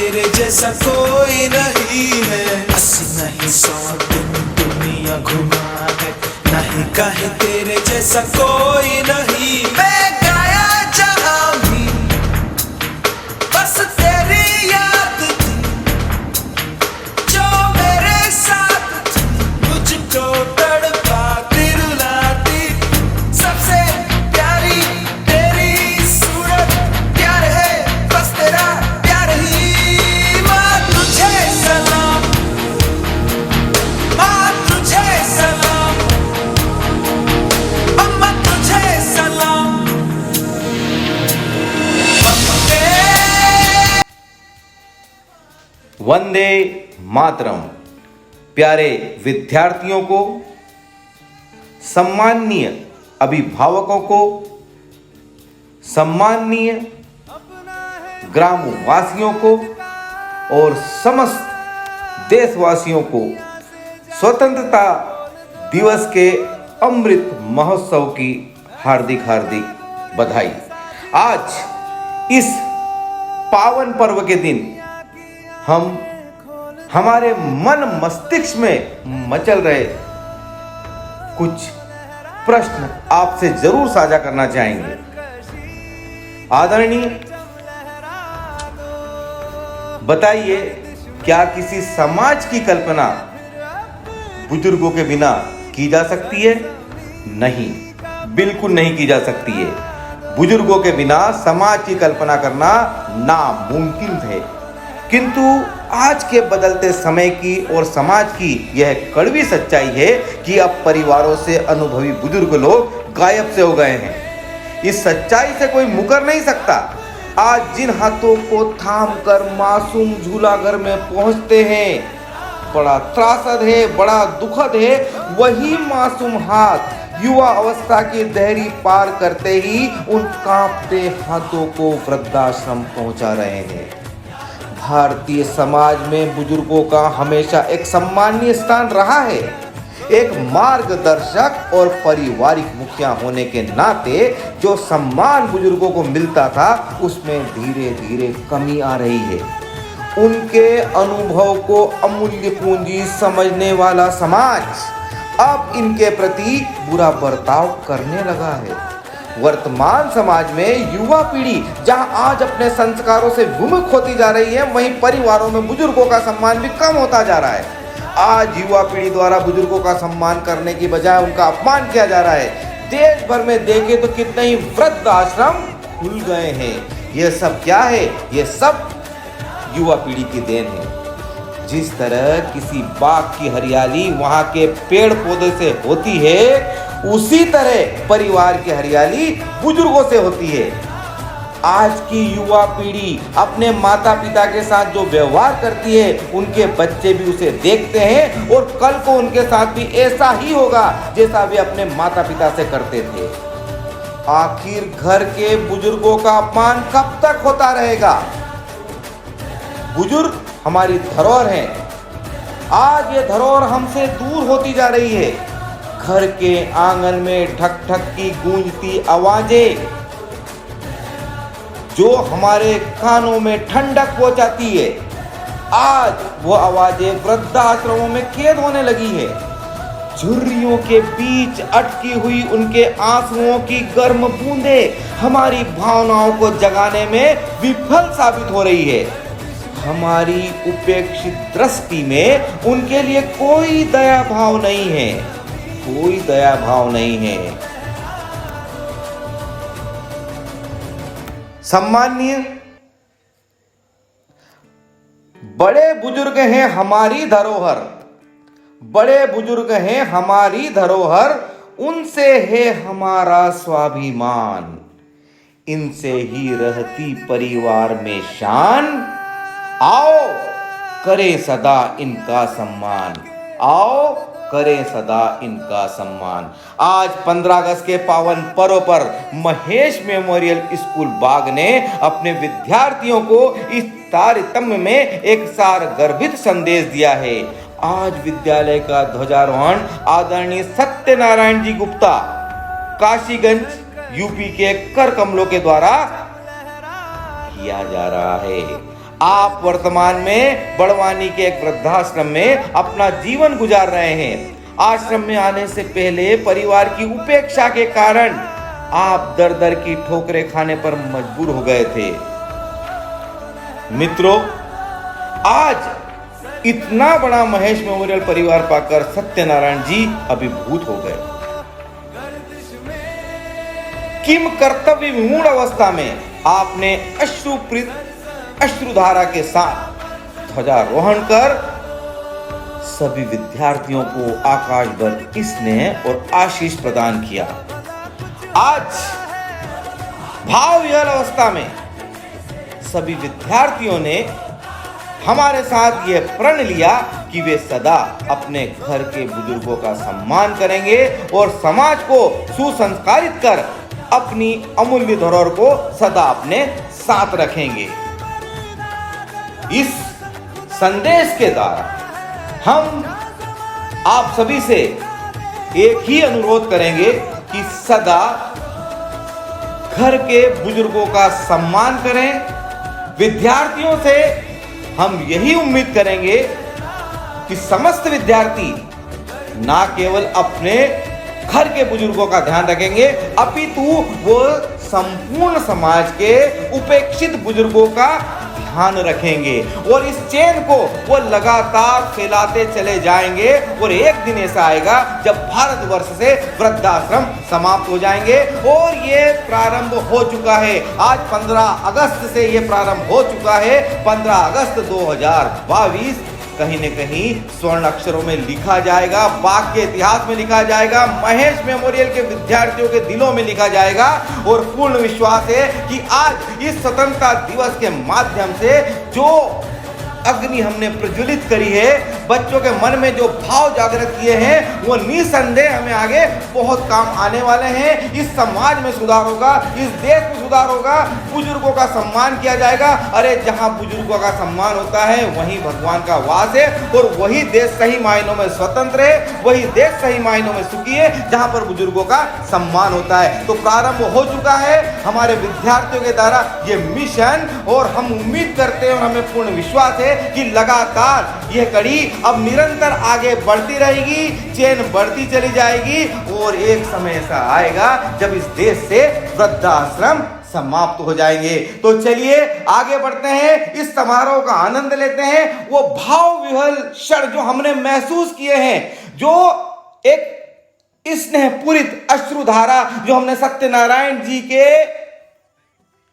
तेरे जैसा कोई नहीं है। 80 नहीं 100 दिन दुनिया घुमा है, नहीं कहे तेरे जैसा कोई नहीं। मैं गाया जहां भी बस तेरी याद थी, जो मेरे साथ थी मुझको तड़पाती रुलाती। सबसे प्यारी तेरी सूरत, प्यार है बस तेरा प्यार ही। माँ तुझे सलाम, माँ तुझे सलाम, अम्मा तुझे सलाम। वंदे मातरम। प्यारे विद्यार्थियों को, सम्माननीय अभिभावकों को, सम्माननीय ग्रामवासियों को और समस्त देशवासियों को स्वतंत्रता दिवस के अमृत महोत्सव की हार्दिक हार्दिक बधाई। आज इस पावन पर्व के दिन हम हमारे मन मस्तिष्क में मचल रहे कुछ प्रश्न आपसे जरूर साझा करना चाहेंगे। आदरणीय, बताइए, क्या किसी समाज की कल्पना बुजुर्गों के बिना की जा सकती है? नहीं, बिल्कुल नहीं की जा सकती है। बुजुर्गों के बिना समाज की कल्पना करना नामुमकिन है। किंतु आज के बदलते समय की और समाज की यह कड़वी सच्चाई है कि अब परिवारों से अनुभवी बुजुर्ग लोग गायब से हो गए हैं। इस सच्चाई से कोई मुकर नहीं सकता। आज जिन हाथों को थाम कर मासूम झूला घर में पहुंचते हैं, बड़ा त्रासद है, बड़ा दुखद है। वही मासूम हाथ युवा अवस्था की देहरी पार करते ही उन कांपते हाथों को वृद्धाश्रम पहुंचा रहे हैं। भारतीय समाज में बुजुर्गों का हमेशा एक सम्मानीय स्थान रहा है। एक मार्गदर्शक और पारिवारिक मुखिया होने के नाते जो सम्मान बुजुर्गों को मिलता था, उसमें धीरे धीरे कमी आ रही है। उनके अनुभव को अमूल्य पूंजी समझने वाला समाज अब इनके प्रति बुरा बर्ताव करने लगा है। वर्तमान समाज में युवा पीढ़ी जहां आज अपने संस्कारों से विमुख होती जा रही है, वहीं परिवारों में बुजुर्गों का सम्मान भी कम होता जा रहा है। आज युवा पीढ़ी द्वारा बुजुर्गों का सम्मान करने की बजाय उनका अपमान किया जा रहा है। देश भर में देखें तो कितने ही वृद्ध आश्रम खुल गए हैं। यह सब क्या है? यह सब युवा पीढ़ी की देन है। जिस तरह किसी बाग की हरियाली वहां के पेड़ पौधे से होती है, उसी तरह परिवार की हरियाली बुजुर्गों से होती है। आज की युवा पीढ़ी अपने माता पिता के साथ जो व्यवहार करती है, उनके बच्चे भी उसे देखते हैं और कल को उनके साथ भी ऐसा ही होगा जैसा वे अपने माता पिता से करते थे। आखिर घर के बुजुर्गों का अपमान कब तक होता रहेगा? बुजुर्ग हमारी धरोहर है। आज ये धरोहर हमसे दूर होती जा रही है। घर के आंगन में ठक ठक की गूंजती आवाजें जो हमारे कानों में ठंडक पहुंचाती है, आज वो आवाजें वृद्धाश्रमों में कैद होने लगी है। झुर्रियों के बीच अटकी हुई उनके आंसुओं की गर्म बूंदें हमारी भावनाओं को जगाने में विफल साबित हो रही है। हमारी उपेक्षित दृष्टि में उनके लिए कोई दया भाव नहीं है, कोई दया भाव नहीं है। सम्माननीय, बड़े बुजुर्ग हैं हमारी धरोहर, बड़े बुजुर्ग हैं हमारी धरोहर, उनसे है हमारा स्वाभिमान, इनसे ही रहती परिवार में शान। आओ करें सदा इनका सम्मान, आओ करें सदा इनका सम्मान। आज 15 अगस्त के पावन पर्व पर महेश मेमोरियल स्कूल बाग ने अपने विद्यार्थियों को इस तारतम्य में एक सार गर्भित संदेश दिया है। आज विद्यालय का ध्वजारोहण आदरणीय सत्यनारायण जी गुप्ता, काशीगंज यूपी के कर कमलों के द्वारा किया जा रहा है। आप वर्तमान में बड़वानी के एक वृद्धाश्रम में अपना जीवन गुजार रहे हैं। आश्रम में आने से पहले परिवार की उपेक्षा के कारण आप दर दर की ठोकरें खाने पर मजबूर हो गए थे। मित्रों, आज इतना बड़ा महेश मेमोरियल परिवार पाकर सत्यनारायण जी अभिभूत हो गए। किम कर्तव्य विमूढ़ अवस्था में आपने अश्रुप्रीत अश्रुधारा के साथ ध्वजारोहण कर सभी विद्यार्थियों को आकाश भर स्नेह और आशीष प्रदान किया। आज भाव विह्वल अवस्था में सभी विद्यार्थियों ने हमारे साथ यह प्रण लिया कि वे सदा अपने घर के बुजुर्गों का सम्मान करेंगे और समाज को सुसंस्कारित कर अपनी अमूल्य धरोहर को सदा अपने साथ रखेंगे। इस संदेश के द्वारा हम आप सभी से एक ही अनुरोध करेंगे कि सदा घर के बुजुर्गों का सम्मान करें। विद्यार्थियों से हम यही उम्मीद करेंगे कि समस्त विद्यार्थी ना केवल अपने घर के बुजुर्गों का ध्यान रखेंगे, अपितु वो संपूर्ण समाज के उपेक्षित बुजुर्गों का ध्यान रखेंगे और इस चेन को वो लगातार फैलाते चले जाएंगे। और एक दिन ऐसा आएगा जब भारतवर्ष से वृद्धाश्रम समाप्त हो जाएंगे और ये प्रारंभ हो चुका है। आज 15 अगस्त से ये प्रारंभ हो चुका है। 15 अगस्त 2022 कहीं न कहीं स्वर्ण अक्षरों में लिखा जाएगा, बाघ के इतिहास में लिखा जाएगा, महेश मेमोरियल के विद्यार्थियों के दिलों में लिखा जाएगा। और पूर्ण विश्वास है कि आज इस स्वतंत्रता दिवस के माध्यम से जो अग्नि हमने प्रज्वलित करी है, बच्चों के मन में जो भाव जागृत किए हैं, वो निसंदेह हमें आगे बहुत काम आने वाले हैं। इस समाज में सुधार होगा, इस देश में सुधार होगा, बुजुर्गों का सम्मान किया जाएगा। अरे जहां बुजुर्गों का सम्मान होता है वहीं भगवान का वास है और वही देश सही मायनों में स्वतंत्र है, वही देश सही मायनों में सुखी है जहां पर बुजुर्गों का सम्मान होता है। तो प्रारंभ हो चुका है हमारे विद्यार्थियों के द्वारा ये मिशन और हम उम्मीद करते हैं और हमें पूर्ण विश्वास है कि लगातार यह कड़ी अब निरंतर आगे बढ़ती रहेगी, चेन बढ़ती चली जाएगी और एक समय ऐसा आएगा जब इस देश से वृद्धाश्रम समाप्त हो जाएंगे। तो चलिए आगे बढ़ते हैं, इस समारोह का आनंद लेते हैं। वो भाव विह्वल क्षण जो हमने महसूस किए हैं, जो एक स्नेहपूरित अश्रुधारा जो हमने सत्यनारायण जी के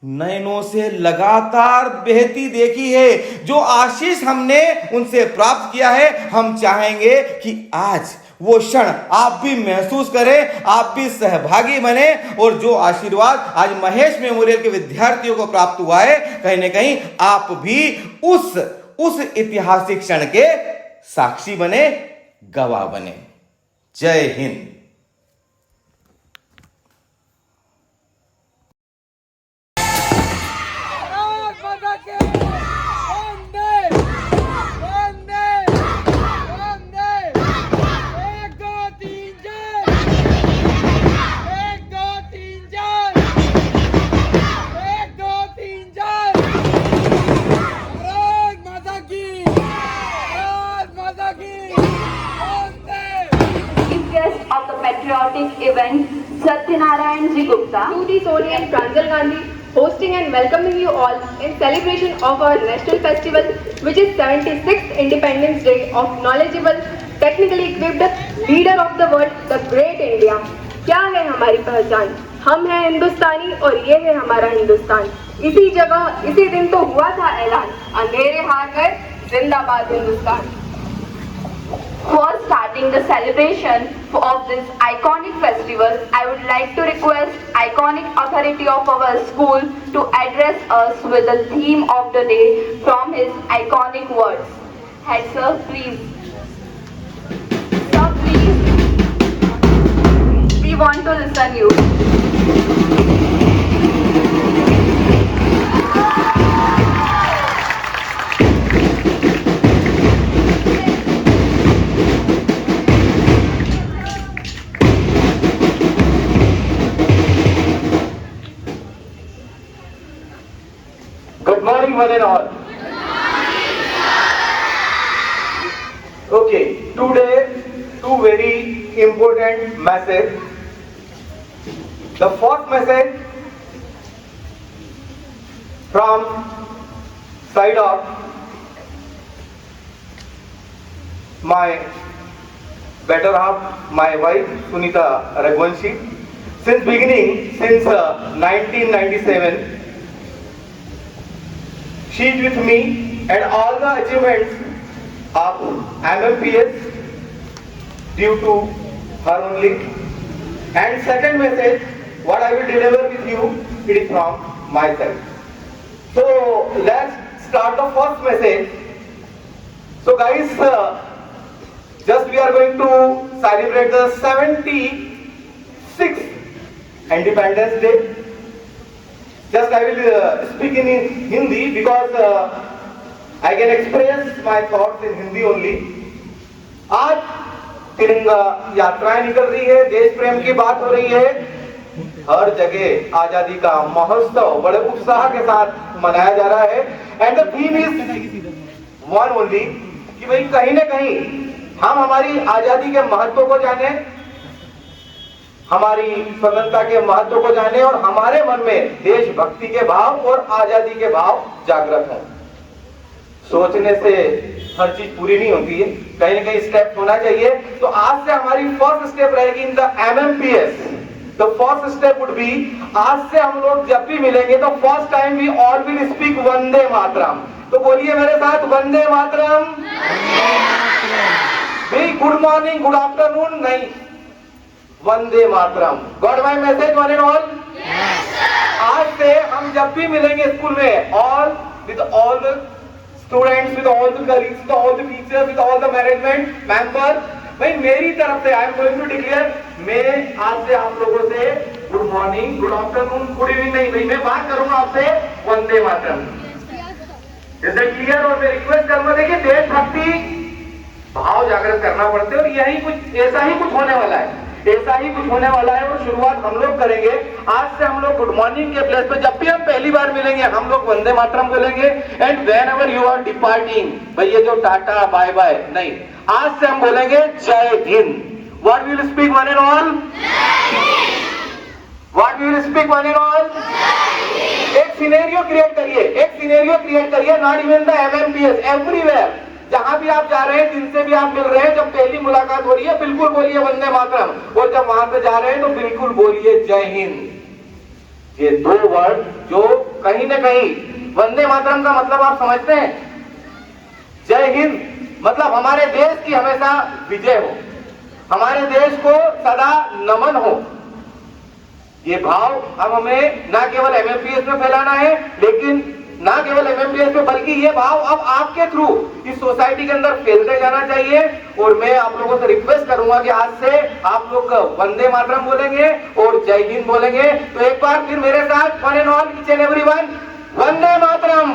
नयनों से लगातार बहती देखी है, जो आशीष हमने उनसे प्राप्त किया है, हम चाहेंगे कि आज वो क्षण आप भी महसूस करें, आप भी सहभागी बने और जो आशीर्वाद आज महेश मेमोरियल के विद्यार्थियों को प्राप्त हुआ है, कहीं ना कहीं आप भी उस ऐतिहासिक क्षण के साक्षी बने, गवाह बने। जय Hind. Of the patriotic event, Satyanarayan Ji Gupta, Tuti Soni and Pranjal Gandhi, hosting and welcoming you all in celebration of our national festival, which is 76th Independence Day of knowledgeable, technically equipped leader of the world, the great India. क्या है हमारी पहचान? हम हैं हिंदुस्तानी और ये है हमारा हिंदुस्तान। इसी जगह इसी दिन तो हुआ था ऐलान, अंधेरे हार गए, जिंदाबाद Hindustan. For starting the celebration of this iconic festival, I would like to request iconic authority of our school to address us with the theme of the day from his iconic words. Head sir, please. Sir, please. We want to listen you. Good morning, one and all. Okay, today two very important message. The first message from side of my better half, my wife Sunita Raghuvanshi. Since beginning, since 1997, she is with me and all the achievements of MMPS due to her only. And second message, what I will deliver with you, it is from my side. So let's start the first message. So guys, just we are going to celebrate the 76th Independence Day. Just I will speak in Hindi because I can express my thoughts in Hindi only. आज तिरंगा यात्राएं निकल रही है, देश प्रेम की बात हो रही है, हर जगह आजादी का महोत्सव बड़े उत्साह के साथ मनाया जा रहा है. And the theme is one only कि भाई कहीं ना कहीं हम हमारी आजादी के महत्व को जाने, हमारी स्वतंत्रता के महत्व को जाने और हमारे मन में देशभक्ति के भाव और आजादी के भाव जागृत हों. सोचने से हर चीज पूरी नहीं होती है, कहीं ना कहीं स्टेप होना चाहिए. तो आज से हमारी फर्स्ट स्टेप रहेगी in the MMPS. The first step would be, आज से हम लोग जब भी मिलेंगे तो first time we all will speak Vande Mataram. तो बोलिए मेरे साथ, वंदे मातरम. भी गुड मॉर्निंग, गुड आफ्टरनून नहीं, Vande Mataram. Got my message one and all? आज से हम जब भी मिलेंगे स्कूल में, all with all the students, with all the colleagues, with all the teachers, with all the management members, भाई मेरी तरफ से I am going to declare, मैं आज से आप लोगों से good morning, good afternoon, good evening नहीं, भाई मैं बात करूंगा आपसे Vande Mataram. Is that clear? और मैं रिक्वेस्ट करूंगा, देखिए देशभक्ति भाव जागृत करना पड़ते हैं और यही कुछ ऐसा ही कुछ होने वाला है, ऐसा ही कुछ होने वाला है. और शुरुआत हम लोग करेंगे आज से. हम लोग गुड मॉर्निंग के प्लेस पे जब भी हम पहली बार मिलेंगे हम लोग वंदे मातरम बोलेंगे. And whenever you are departing, भाई ये जो टाटा बाय बाय नहीं, आज से हम बोलेंगे जय हिंद. What we will speak one and all? What we will speak one and all? एक सिनेरियो क्रिएट करिए, एक सिनेरियो क्रिएट करिए, not even the MMPS, everywhere, जहां भी आप जा रहे हैं, जिनसे भी आप मिल रहे हैं, जब पहली मुलाकात हो रही है बिल्कुल बोलिए वंदे मातरम. और जब वहां से जा रहे हैं तो बिल्कुल बोलिए जय हिंद. ये दो वर्ड जो कहीं ना कहीं, वंदे मातरम का मतलब आप समझते हैं? जय हिंद मतलब हमारे देश की हमेशा विजय हो, हमारे देश को सदा नमन हो. ये भाव अब हमें ना केवल MMPS में फैलाना है, लेकिन ना केवल MMPS में, बल्कि ये भाव अब आपके थ्रू इस सोसाइटी के अंदर फैलते जाना चाहिए. और मैं आप लोगों से रिक्वेस्ट करूंगा कि आज से आप लोग वंदे मातरम बोलेंगे और जय हिंद बोलेंगे. तो एक बार फिर मेरे साथ one and all, each and everyone, Vande Mataram.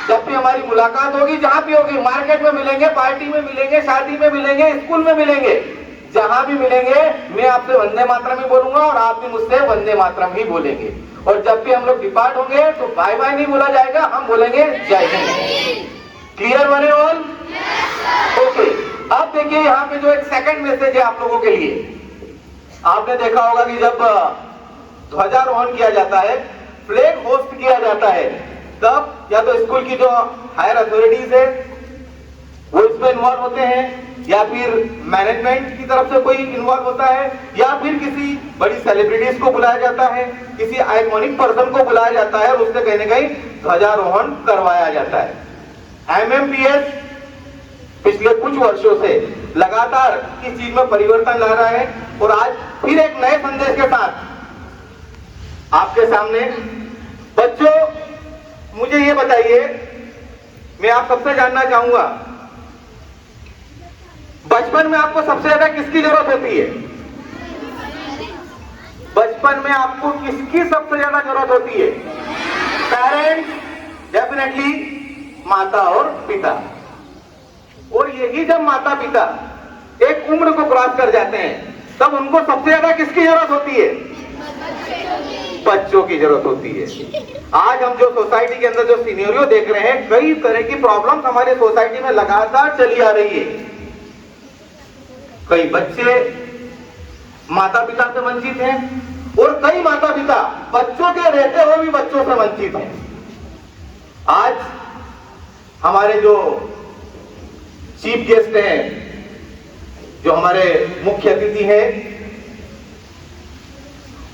जब भी हमारी मुलाकात होगी, जहां भी होगी, मार्केट में मिलेंगे, पार्टी में मिलेंगे, शादी में मिलेंगे, स्कूल में मिलेंगे, जहां भी मिलेंगे मैं आपसे वंदे मातरम ही बोलूंगा और आप भी मुझसे वंदे मातरम ही बोलेंगे. और जब भी हम लोग डिपार्ट होंगे तो बाय बाय नहीं बोला जाएगा, हम बोलेंगे जय Hind. Clear one and all? Okay. अब देखिए यहाँ पे जो एक सेकंड मैसेज है आप लोगों के लिए. आपने देखा होगा कि जब ध्वजारोहण किया जाता है, फ्लैग होस्ट किया जाता है, तब या तो स्कूल की जो हायर अथॉरिटीज है वो इसमें इन्वॉल्व होते हैं, या फिर मैनेजमेंट की तरफ से कोई इन्वॉल्व होता है, या फिर किसी बड़ी सेलिब्रिटीज को बुलाया जाता है, किसी आइकॉनिक पर्सन को बुलाया जाता है और उससे कहीं ना कहीं ध्वजारोहण करवाया जाता है. MMPS पिछले कुछ वर्षों से लगातार इस चीज में परिवर्तन ला रहा है और आज फिर एक नए संदेश के साथ आपके सामने. बच्चों मुझे ये बताइए, मैं आप सबसे जानना चाहूंगा, बचपन में आपको सबसे ज्यादा किसकी जरूरत होती है? बचपन में आपको किसकी सबसे ज्यादा जरूरत होती है? पेरेंट्स, डेफिनेटली माता और पिता. और यही जब माता पिता एक उम्र को क्रॉस कर जाते हैं तब उनको सबसे ज्यादा किसकी जरूरत होती है? बच्चों की जरूरत होती है. आज हम जो सोसाइटी के अंदर जो सिनेरियो देख रहे हैं, कई तरह की प्रॉब्लम्स हमारे सोसाइटी में लगातार चली आ रही है। कई बच्चे माता पिता से वंचित हैं और कई माता पिता बच्चों के रहते हुए भी बच्चों से वंचित हैं। आज हमारे जो चीफ गेस्ट हैं, जो हमारे मुख्य अतिथि हैं,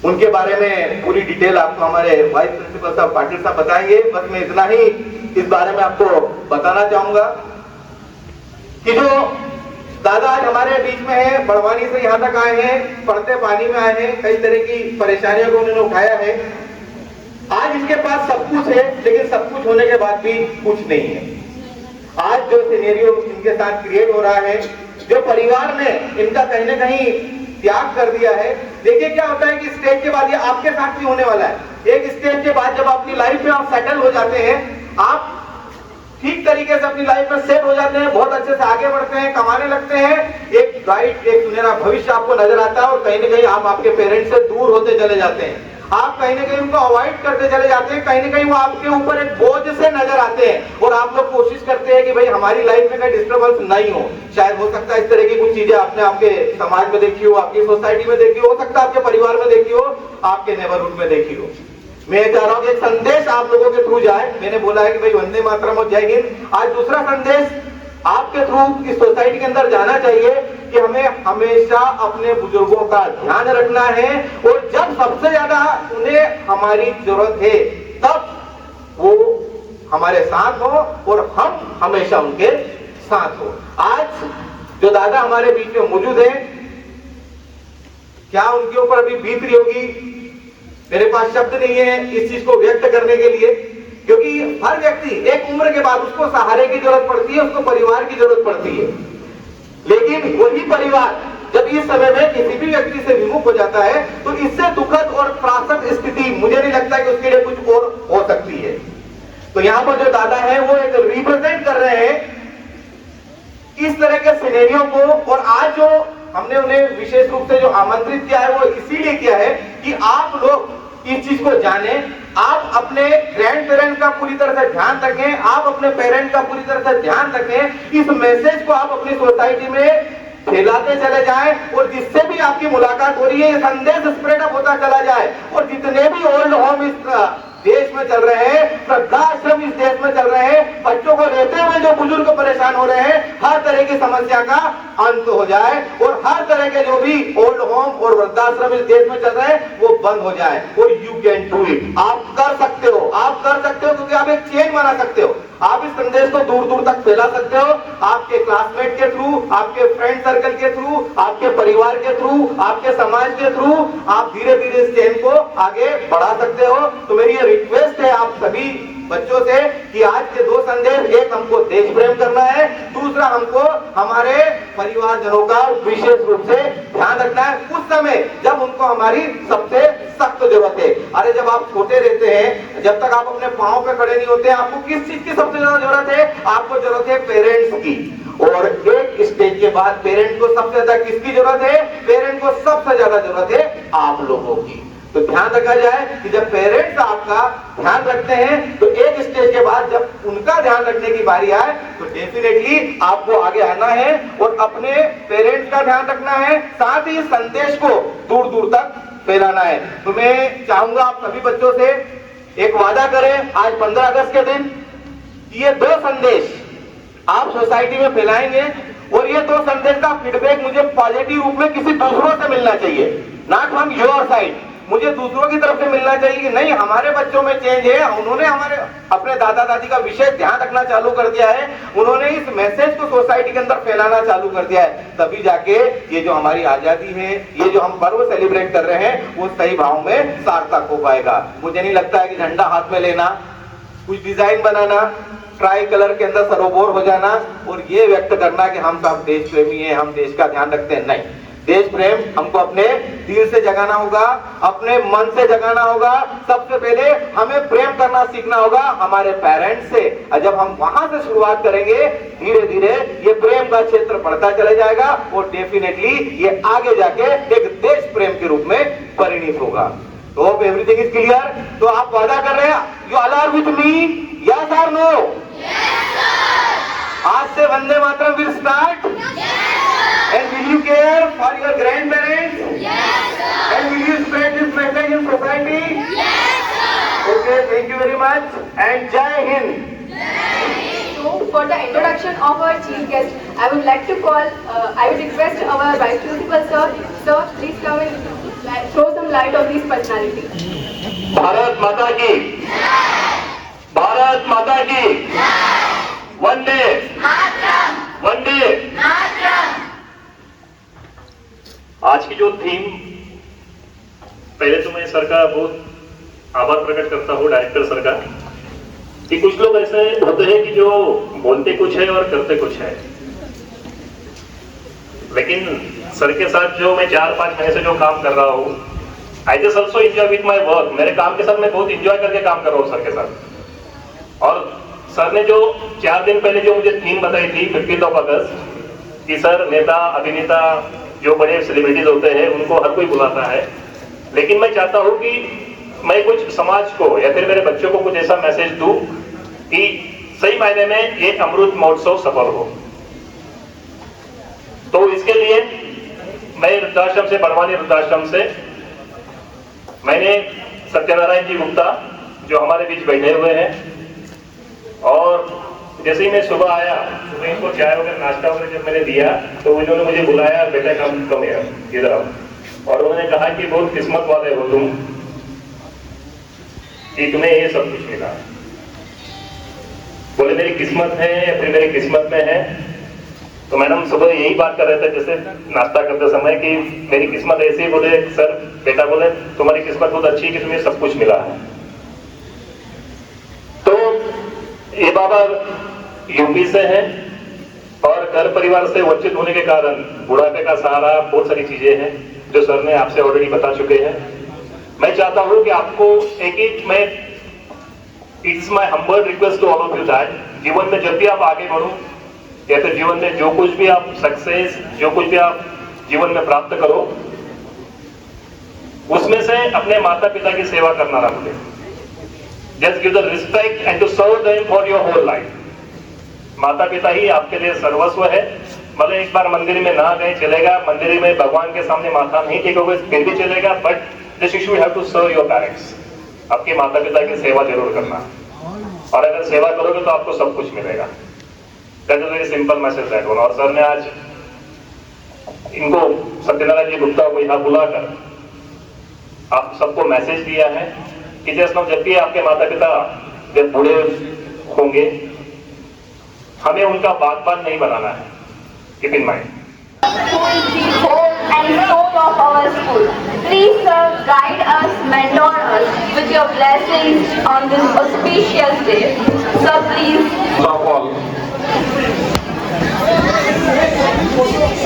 उनके बारे में पूरी डिटेल आपको हमारे वाइस प्रिंसिपल साहब पाटिल साहब बताएंगे। बस मैं इतना ही इस बारे में आपको बताना चाहूंगा कि जो दादा आज हमारे बीच में है, बड़वानी से यहाँ तक आए हैं, पड़ते पानी में आए हैं, कई तरह की परेशानियों को उन्होंने उठाया है। आज इसके पास सब कुछ है, लेकिन सब कुछ होने के बाद भी कुछ नहीं है। आज जो सिनेरियो इनके साथ क्रिएट हो रहा है, जो परिवार ने इनका कहीं ना कहीं त्याग कर दिया है। देखिए क्या होता है कि स्टेज के बाद ये आपके साथ भी होने वाला है। एक स्टेज के बाद जब अपनी लाइफ में आप सेटल हो जाते हैं, आप ठीक तरीके से अपनी लाइफ में सेट हो जाते हैं, बहुत अच्छे से आगे बढ़ते हैं, कमाने लगते हैं, एक ब्राइट, एक सुनहरा भविष्य आपको नजर आता है और कहीं ना कहीं आप आपके पेरेंट्स से दूर होते चले जाते हैं। आप कहीं ना कहीं उनको अवॉइड करते चले जाते हैं, कहीं ना कहीं वो आपके ऊपर एक बोझ से नजर आते हैं और आप लोग कोशिश करते हैं कि भाई हमारी लाइफ में कोई डिस्टर्बेंस नहीं हो। शायद हो सकता है इस तरह की कुछ चीजें आपने आपके समाज में देखी हो, आपकी सोसाइटी में देखी हो सकता है आपके परिवार में देखी हो, आपके नेबरहुड में देखी हो। मैं चाह रहा हूं कि एक संदेश आप लोगों के थ्रू जाए। मैंने बोला है कि भाई वंदे मातरम और जय हिंद। आज दूसरा संदेश आपके थ्रू इस सोसाइटी के अंदर जाना चाहिए कि हमें हमेशा अपने बुजुर्गों का ध्यान रखना है और जब सबसे ज्यादा उन्हें हमारी जरूरत है तब वो हमारे साथ हो और हम हमेशा उनके साथ हो। आज जो दादा हमारे बीच में मौजूद है, क्या उनके ऊपर अभी बीत रही होगी, मेरे पास शब्द नहीं है इस चीज को व्यक्त करने के लिए, क्योंकि हर व्यक्ति एक उम्र के बाद उसको सहारे की जरूरत पड़ती है, उसको परिवार की जरूरत पड़ती है। लेकिन वही परिवार जब इस समय में किसी भी व्यक्ति से विमुख हो जाता है तो इससे दुखद और त्रासक स्थिति मुझे नहीं लगता कि उसके लिए कुछ और हो सकती है। तो यहाँ पर जो दादा है वो एक रिप्रेजेंट कर रहे हैं इस तरह के सिनेरियो को। और आज जो हमने उन्हें विशेष रूप से जो आमंत्रित किया है वो इसीलिए किया है कि आप लोग इस चीज को जाने, आप अपने ग्रैंड पेरेंट्स का पूरी तरह से ध्यान रखें, आप अपने पेरेंट्स का पूरी तरह से ध्यान रखें। इस मैसेज को आप अपनी सोसाइटी में फैलाते चले जाएं और जिससे भी आपकी मुलाकात हो रही है ये संदेश स्प्रेड अप होता चला जाए। और जितने भी ओल्ड होम इस देश में चल रहे हैं, वृद्धाश्रम इस देश में चल रहे हैं, बच्चों को रहते हुए जो बुजुर्ग परेशान हो रहे हैं, हर तरह की समस्या का अंत हो जाए और हर तरह के जो भी ओल्ड होम और वृद्धाश्रम इस देश में चल रहे हैं वो बंद हो जाए। और यू कैन डू इट, आप कर सकते हो, आप कर सकते हो, क्योंकि आप एक चेंज बना सकते हो। आप इस संदेश को दूर दूर तक फैला सकते हो, आपके क्लासमेट के थ्रू, आपके फ्रेंड सर्कल के थ्रू, आपके परिवार के थ्रू, आपके समाज के थ्रू, आप धीरे धीरे इस चेन को आगे बढ़ा सकते हो। तो मेरी ये रिक्वेस्ट है आप सभी बच्चों से कि आज के दो संदेश, एक हमको देश प्रेम करना है, दूसरा हमको हमारे परिवारजनों का विशेष रूप से ध्यान रखना है उस समय जब उनको हमारी सबसे सख्त जरूरत है। अरे जब आप छोटे रहते हैं, जब तक आप अपने पांव पे खड़े नहीं होते, आपको किस चीज की सबसे ज्यादा जरूरत है? आपको जरूरत है पेरेंट्स की। और एक स्टेज के बाद पेरेंट को सबसे ज्यादा किसकी जरूरत है? पेरेंट को सबसे ज्यादा जरूरत है आप लोगों की। तो ध्यान रखा जाए कि जब पेरेंट्स आपका ध्यान रखते हैं तो एक स्टेज के बाद जब उनका ध्यान रखने की बारी आए तो डेफिनेटली आपको आगे आना है और अपने पेरेंट्स का ध्यान रखना है, साथ ही संदेश को दूर दूर तक फैलाना है। तो मैं चाहूंगा आप सभी बच्चों से एक वादा करें आज 15 अगस्त के दिन, ये दो संदेश आप सोसाइटी में फैलाएंगे और ये दो संदेश का फीडबैक मुझे पॉजिटिव रूप में किसी दूसरों से मिलना चाहिए, नॉट फ्रॉम योर साइड। मुझे दूसरों की तरफ से मिलना चाहिए कि नहीं हमारे बच्चों में चेंज है, उन्होंने हमारे अपने दादा दादी का विशेष ध्यान रखना चालू कर दिया है, उन्होंने इस मैसेज को सोसाइटी के अंदर फैलाना चालू कर दिया है। तभी जाके ये जो हमारी आजादी है, ये जो हम पर्व सेलिब्रेट कर रहे हैं वो सही भाव में सार्थक हो पाएगा। मुझे नहीं लगता है कि झंडा हाथ में लेना, कुछ डिजाइन बनाना, ट्राई कलर के अंदर सरोबोर हो जाना और ये व्यक्त करना कि हम सब देश प्रेमी हैं, हम देश का ध्यान रखते हैं, नहीं। देश प्रेम हमको अपने दिल से जगाना होगा, अपने मन से जगाना होगा। सबसे पहले हमें प्रेम करना सीखना होगा हमारे पेरेंट्स से। और जब हम वहां से शुरुआत करेंगे धीरे धीरे ये प्रेम का क्षेत्र बढ़ता चला जाएगा और डेफिनेटली ये आगे जाके एक देश प्रेम के रूप में परिणित होगा। तो एवरीथिंग इज क्लियर। तो आप वादा कर रहे हैं You all are with me? Yes or no? Yes, sir. आज से Vande Mataram will start? Yes, sir. And will you care for your grandparents? Yes, sir. And will you spread this message in society? Yes, sir. Okay, thank you very much. And Jai Hind. So, for the introduction of our chief guest, I would like to I would request our Vice Principal sir. Sir, please come and throw some light on this personality. Bharat माता की, भारत माता की, वंदे मातरम, वंदे मातरम। आज की जो theme, पहले तो मैं सर का बहुत आभार प्रकट करता हूँ, डायरेक्टर सर का, कि कुछ लोग ऐसे होते हैं कि जो बोलते कुछ है और करते कुछ है, लेकिन सर के साथ जो मैं 4-5 महीने से जो काम कर रहा हूँ, I just also enjoy with my work. मेरे काम के साथ मैं बहुत एंजॉय करके काम कर रहा हूँ सर के साथ। और सर ने जो 4 दिन पहले जो मुझे थीम बताई थी 15 अगस्त कि सर नेता अभिनेता जो बड़े सेलिब्रिटीज होते हैं उनको हर कोई बुलाता है, लेकिन मैं चाहता हूँ कि मैं कुछ समाज को या फिर मेरे बच्चों को कुछ ऐसा मैसेज दूं कि सही मायने में ये अमृत महोत्सव सफल हो। तो इसके लिए मैं वृद्धाश्रम से, बड़वानी वृद्धाश्रम से, मैंने सत्यनारायण जी गुप्ता जो हमारे बीच बैठे हुए हैं, और जैसे ही मैं सुबह आया, सुबह इनको चाय वगैरह नाश्ता वगैरह जब मैंने दिया तो उन्होंने मुझे बुलाया, बेटा कम इधर आओ, और उन्होंने कहा कि बहुत किस्मत वाले हो तुम कि तुम्हें ये सब कुछ मिला। बोले मेरी किस्मत है या फिर मेरी किस्मत में है? तो मैडम सुबह यही बात कर रहे थे जैसे नाश्ता करते समय कि मेरी किस्मत ऐसी ही। बोले सर, बेटा बोले तुम्हारी किस्मत बहुत अच्छी है कि तुम्हें सब कुछ मिला है। तो ये बाबा यूपी से हैं और घर परिवार से वंचित होने के कारण बुढ़ापे का सहारा, बहुत सारी चीजें हैं जो सर ने आपसे ऑलरेडी बता चुके हैं। मैं चाहता हूं कि आपको it's my humble request to all of you that जीवन में जब भी आप आगे बढ़ो या फिर जीवन में जो कुछ भी आप सक्सेस, जो कुछ भी आप जीवन में प्राप्त करो, उसमें से अपने माता पिता की सेवा करना ना भूलें। Just give the respect and to serve them for your whole life. माता पिता ही आपके लिए सर्वस्व है। मतलब एक बार मंदिर में ना गए चलेगा, मंदिर में भगवान के सामने माथा नहीं टेकोगे फिर भी चलेगा, but this you should have to serve your parents. आपके माता पिता की सेवा जरूर करना, और अगर सेवा करोगे तो आपको सब कुछ मिलेगा। That is very simple message that one. और सर ने आज इनको, सत्यनारायण जी गुप्ता को यहाँ बुलाकर आप सबको मैसेज दिया है कि जैसे जब भी आपके माता पिता जब बूढ़े होंगे, हमें उनका बागबान नहीं बनाना है। Keep in mind. Who is the hope and soul of our school. Please, sir, guide us, mentor us with your blessings on this auspicious day. Sir, please. Of all,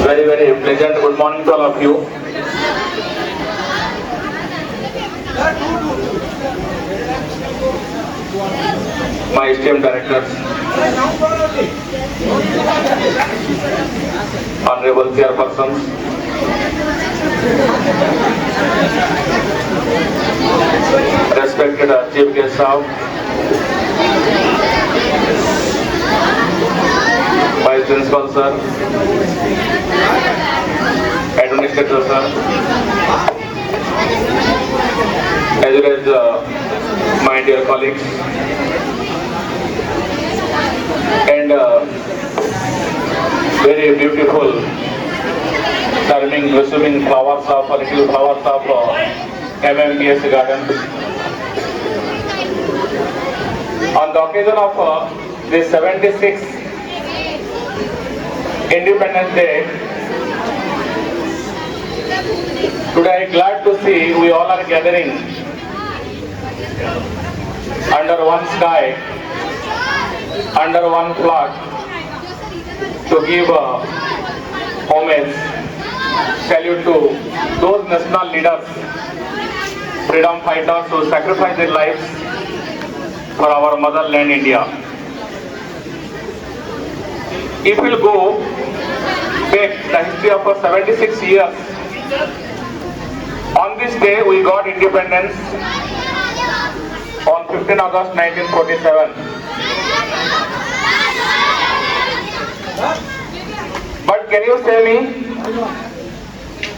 very pleasant good morning to all of you. My esteemed directors, honorable chairpersons, respected chief guest sir, vice principal sir, administrator sir, as well as my dear colleagues, and very beautiful charming blossoming flowers of little flowers of MMBS garden. On the occasion of the 76th Independence Day, today I am glad to see we all are gathering under one sky, under one flag, to give homage, salute to those national leaders, freedom fighters who sacrificed their lives for our motherland India. If we'll go back the history of 76 years, on this day we got independence on 15 August 1947. But can you say me,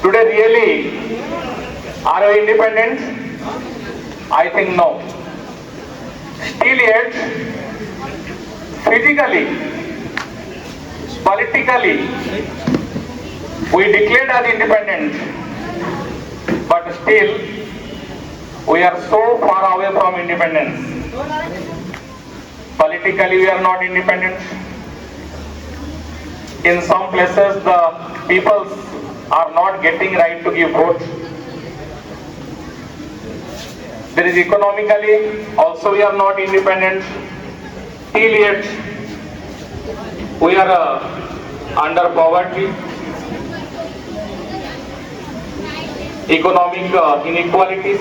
today really are we independent? I think no. Still yet, physically, politically, we declared as independent, but still we are so far away from independence. Politically we are not independent. In some places the people are not getting right to give vote. There is economically also we are not independent. Till yet we are under poverty, economic inequalities.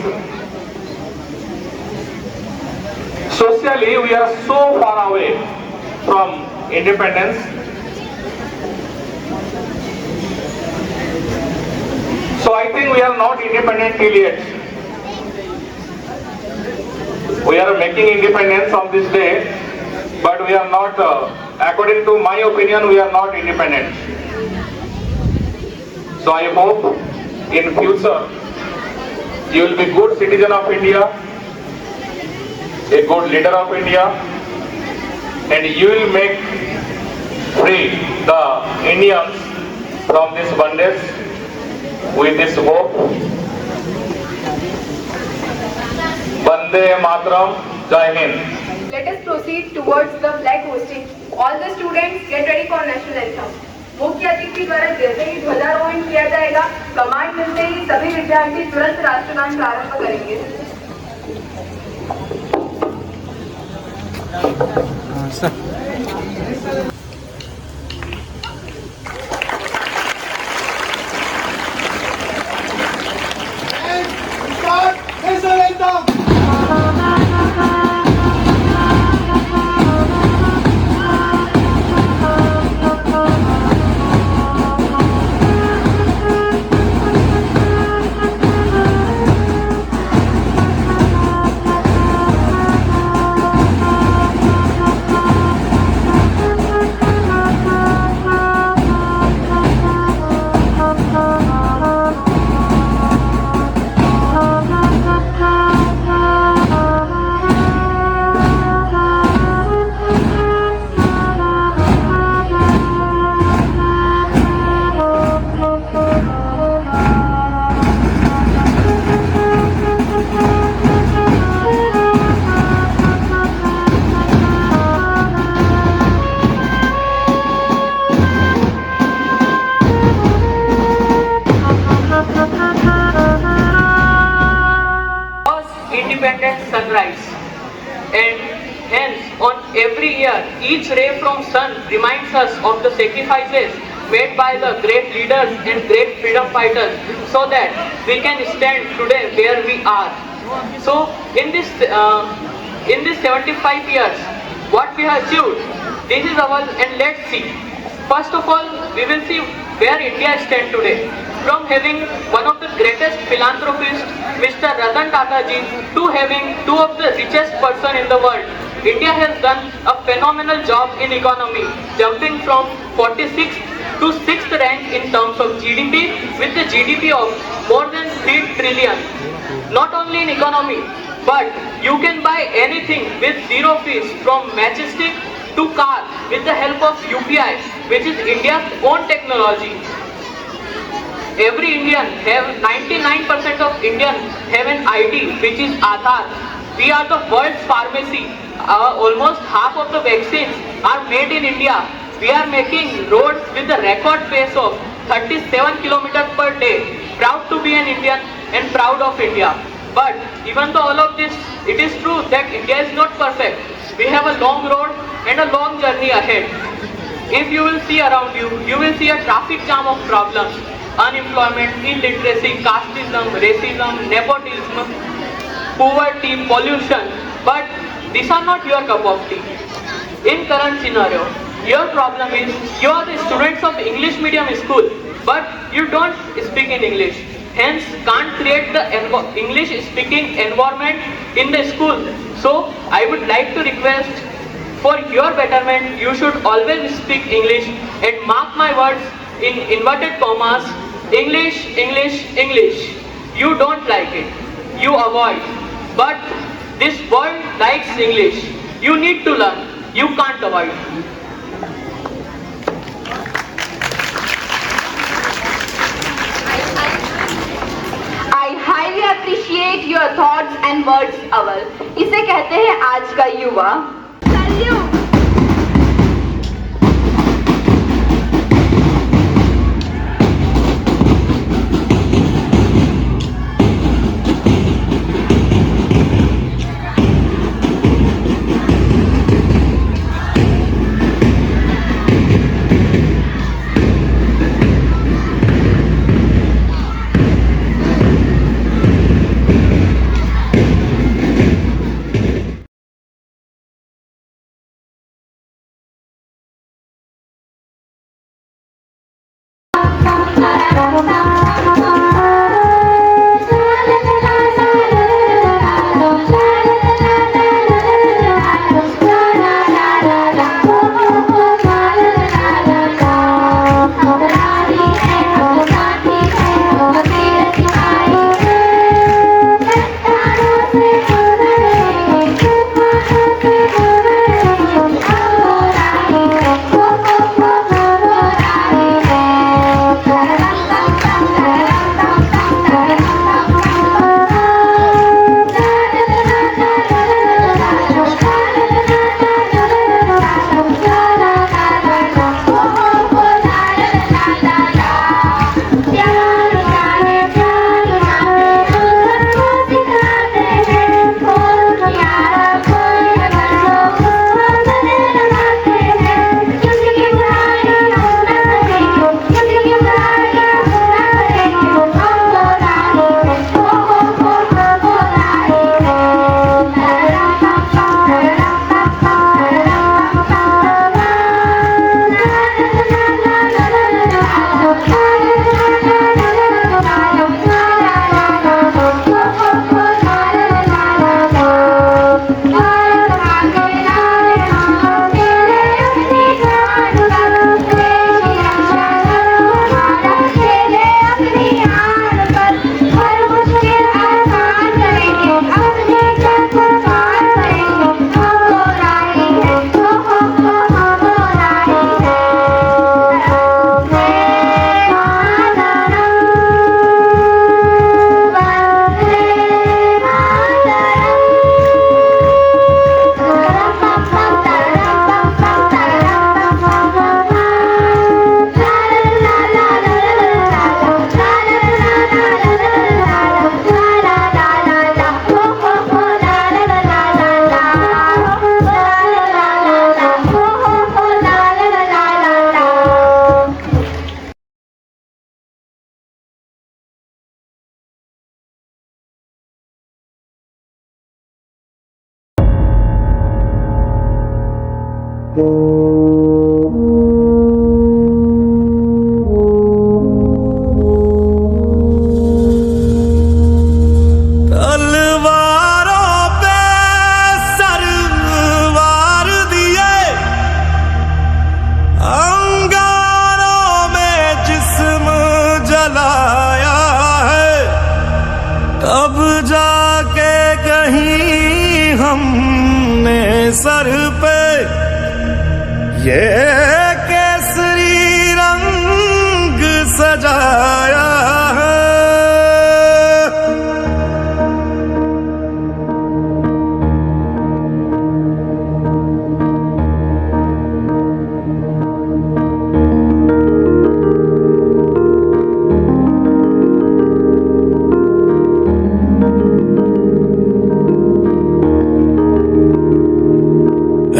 Socially we are so far away from independence. So I think we are not independent till yet. We are making independence on this day, but we are not, according to my opinion, we are not independent. So I hope in future you will be good citizen of India, a good leader of India, and you will make free the Indians from this bondage. With this hope, Vande Mataram, Jai Hind. Let us proceed towards the flag hosting. All the students get ready for national anthem. मुख्य अतिथि द्वारा जैसे ही ध्वजारोहण किया जाएगा, command मिलते ही सभी विद्यार्थी तुरंत राष्ट्रगान प्रारंभ करेंगे। Independent sunrise, and hence on every year each ray from sun reminds us of the sacrifices made by the great leaders and great freedom fighters so that we can stand today where we are. So in this 75 years what we have achieved, this is our, and let's see. First of all, we will see where India stands today. From having one of the greatest philanthropists, Mr. Ratan Tata ji, to having two of the richest person in the world, India has done a phenomenal job in economy, jumping from 46th to 6th rank in terms of GDP, with the GDP of more than 3 trillion. Not only in economy, but you can buy anything with zero fees, from Majestic to car, with the help of UPI, which is India's own technology. Every Indian, 99% of Indians have an ID, which is Aadhaar. We are the world's pharmacy. Almost half of the vaccines are made in India. We are making roads with a record pace of 37 kilometers per day. Proud to be an Indian and proud of India. But even though all of this, it is true that India is not perfect. We have a long road and a long journey ahead. If you will see around you, you will see a traffic jam of problems. Unemployment, illiteracy, casteism, racism, nepotism, poverty, pollution. But these are not your cup of tea. In current scenario, your problem is you are the students of English medium school, but you don't speak in English. Hence, can't create the English speaking environment in the school. So I would like to request, for your betterment, you should always speak English and mark my words in inverted commas, English, English, English. You don't like it, you avoid. But this world likes English. You need to learn, you can't avoid. I highly appreciate your thoughts and words, Aval. इसे कहते हैं आज का युवा. Salute! तलवारों पे सरवार दिए, अंगारों में जिस्म जलाया है, तब जाके कहीं हमने सर पे ये केसरी रंग सजाया है।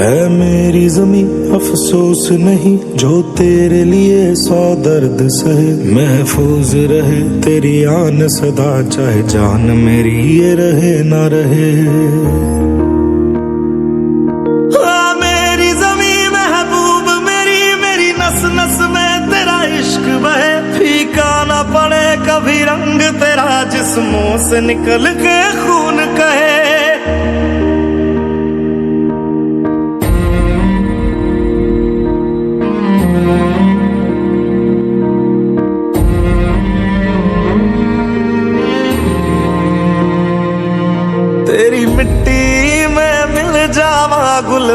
ऐ मेरी ज़मीं अफसोस नहीं जो तेरे लिए 100 दर्द सहे, महफूज रहे तेरी आन सदा चाहे जान मेरी ये रहे ना रहे। मेरी ज़मीं महबूब मेरी, मेरी नस नस में तेरा इश्क बहे, फीका ना पड़े कभी रंग तेरा जिस्मों से निकल के खून कहे।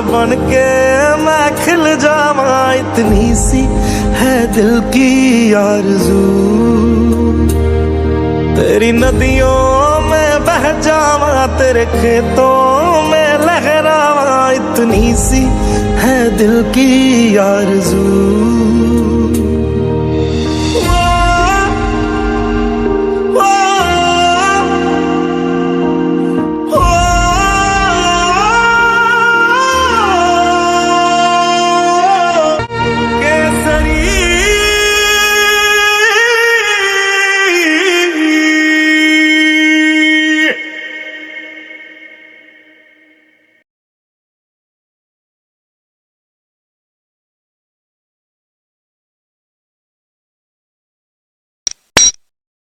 बन के मैं खिल जावा, इतनी सी है दिल की आरज़ू। तेरी नदियों में बह जावा, तेरे खेतों में लहरावा, इतनी सी है दिल की आरज़ू।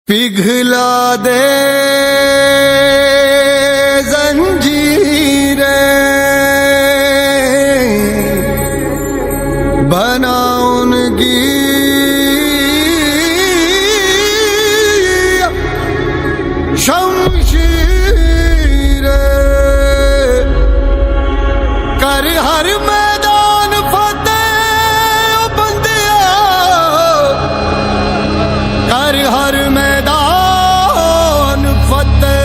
पिघला दे जंजीरें, बना उनकी शमशीरें, कर हर मैदान फतेह ओ बंदिया, कर हर मैदान फतेह।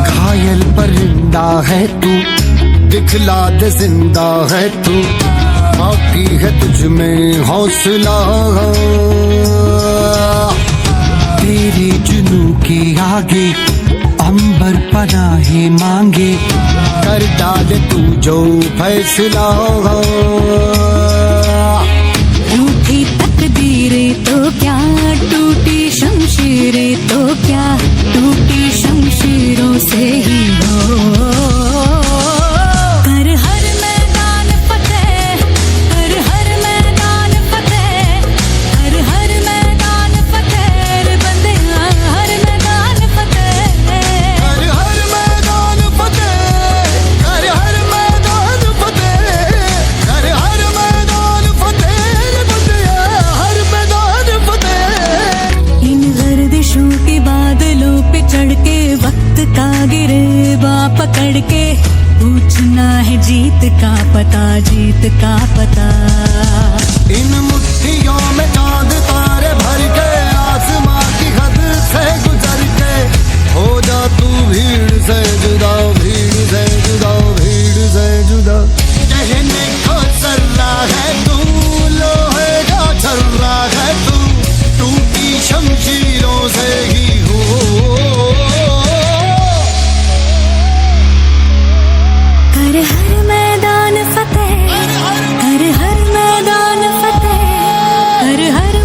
घायल परिंदा है तू, दिखला दे जिंदा है तू, बाकी है तुझ में हौसला। तेरे जुनू के आगे अंबर पनाहे मांगे, कर डाल तू जो फैसला। टूटी तकदीरें तो क्या, टूटी शमशीरें तो क्या, टूटी शमशीरों से ही हो। कर हर मैदान फतेह, कर हर मैदान फतेह, कर हर मैदान फतेह रे बंदिया, हर मैदान फतेह। कर हर मैदान फतेह, कर हर मैदान फतेह, कर हर मैदान फतेह रे बंदिया, हर मैदान फतेह। इन गर्दिशों के बादलों पे चढ़ के, वक्त का गिरेबा पकड़ के, पूछना है जीत का पता, जीत का पता। इन मुट्ठियों में चांद तारे भर के, आसमां की हद से गुजर के, हो जा तू भीड़ से जुदा, भीड़ से जुदा, भीड़ से जुदा। कहने को सर्रा है तू, लोहे का छर्रा है तू, टूटी शमशीरों से ही हो। कर हर मैदान फतेह, कर हर मैदान फतेह, कर हर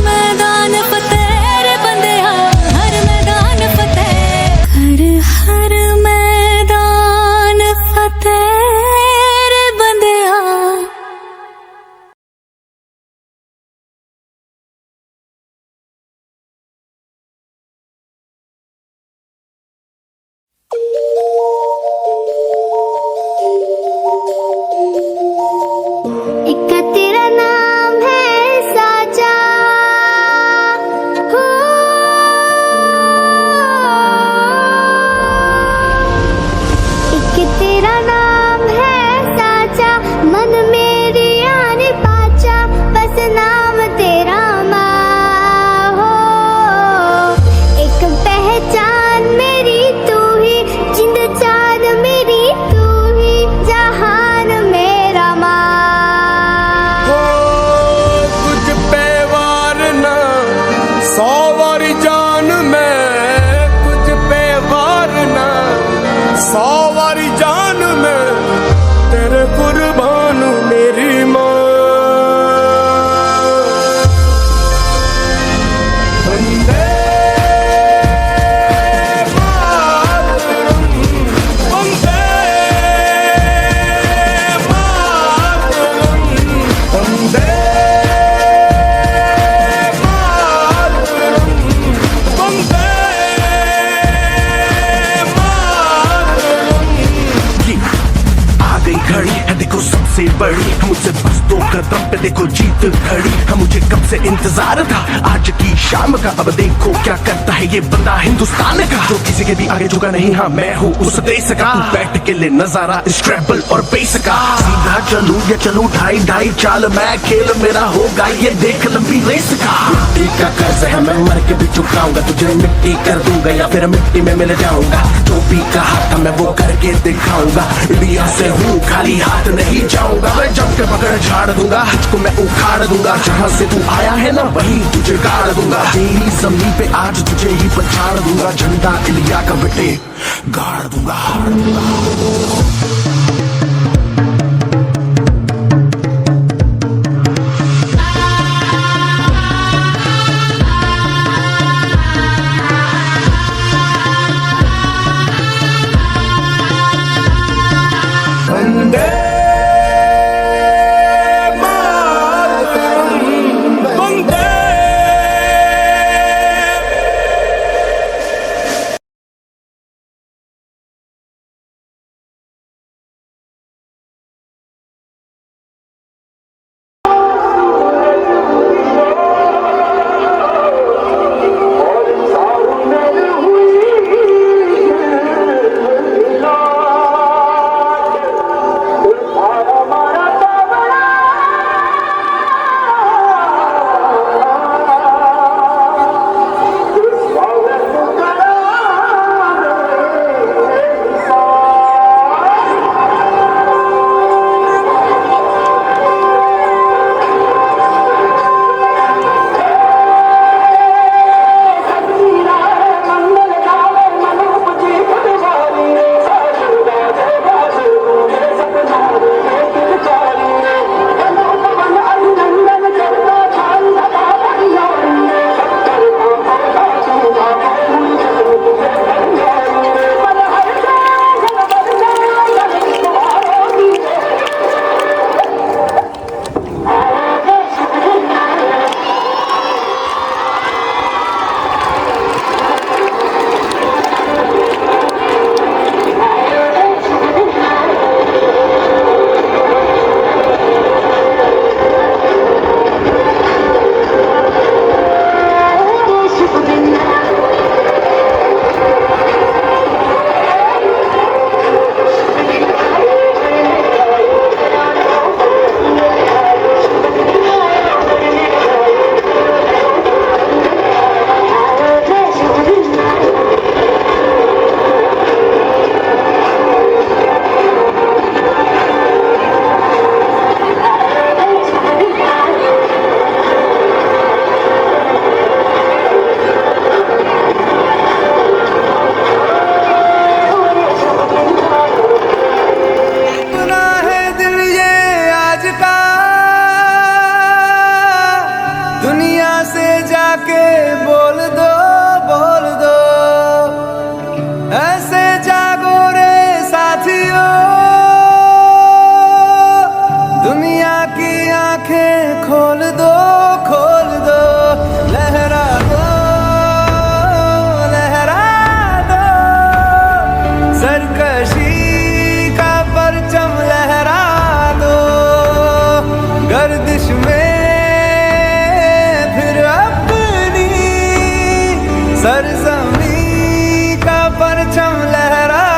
घड़ी का मुझे कब से इंतजार था, आज की शाम का। अब देखो क्या करता है ये बंदा हिंदुस्तान का, जो किसी के भी आगे झुका नहीं। हाँ मैं हूँ उस देश का, बैठ के ले नजारा स्क्रैम्बल और बेस का। सीधा चलूं या चलूं ढाई ढाई चाल, मैं खेल मेरा होगा ये देख लंबी रेस का। मिट्टी का कर्ज है मैं मर के भी चुकाऊंगा, तुझे मिट्टी कर दूंगा या फिर मिट्टी में मिल जाऊंगा। जो भी कहा था मैं वो करके दिखाऊंगा, इंडिया से हूँ खाली हाथ नहीं जाऊंगा। मैं जम के पकड़ झाड़ दूंगा, तुझको मैं उखाड़ दूंगा। जहाँ से तू आया है ना वहीं तुझे गाड़ दूंगा। तेरी जमीन पे आज तुझे ही पछाड़ दूंगा, झंडा इंडिया का बेटे गाड़ दूंगा। सरजमी का परचम लहरा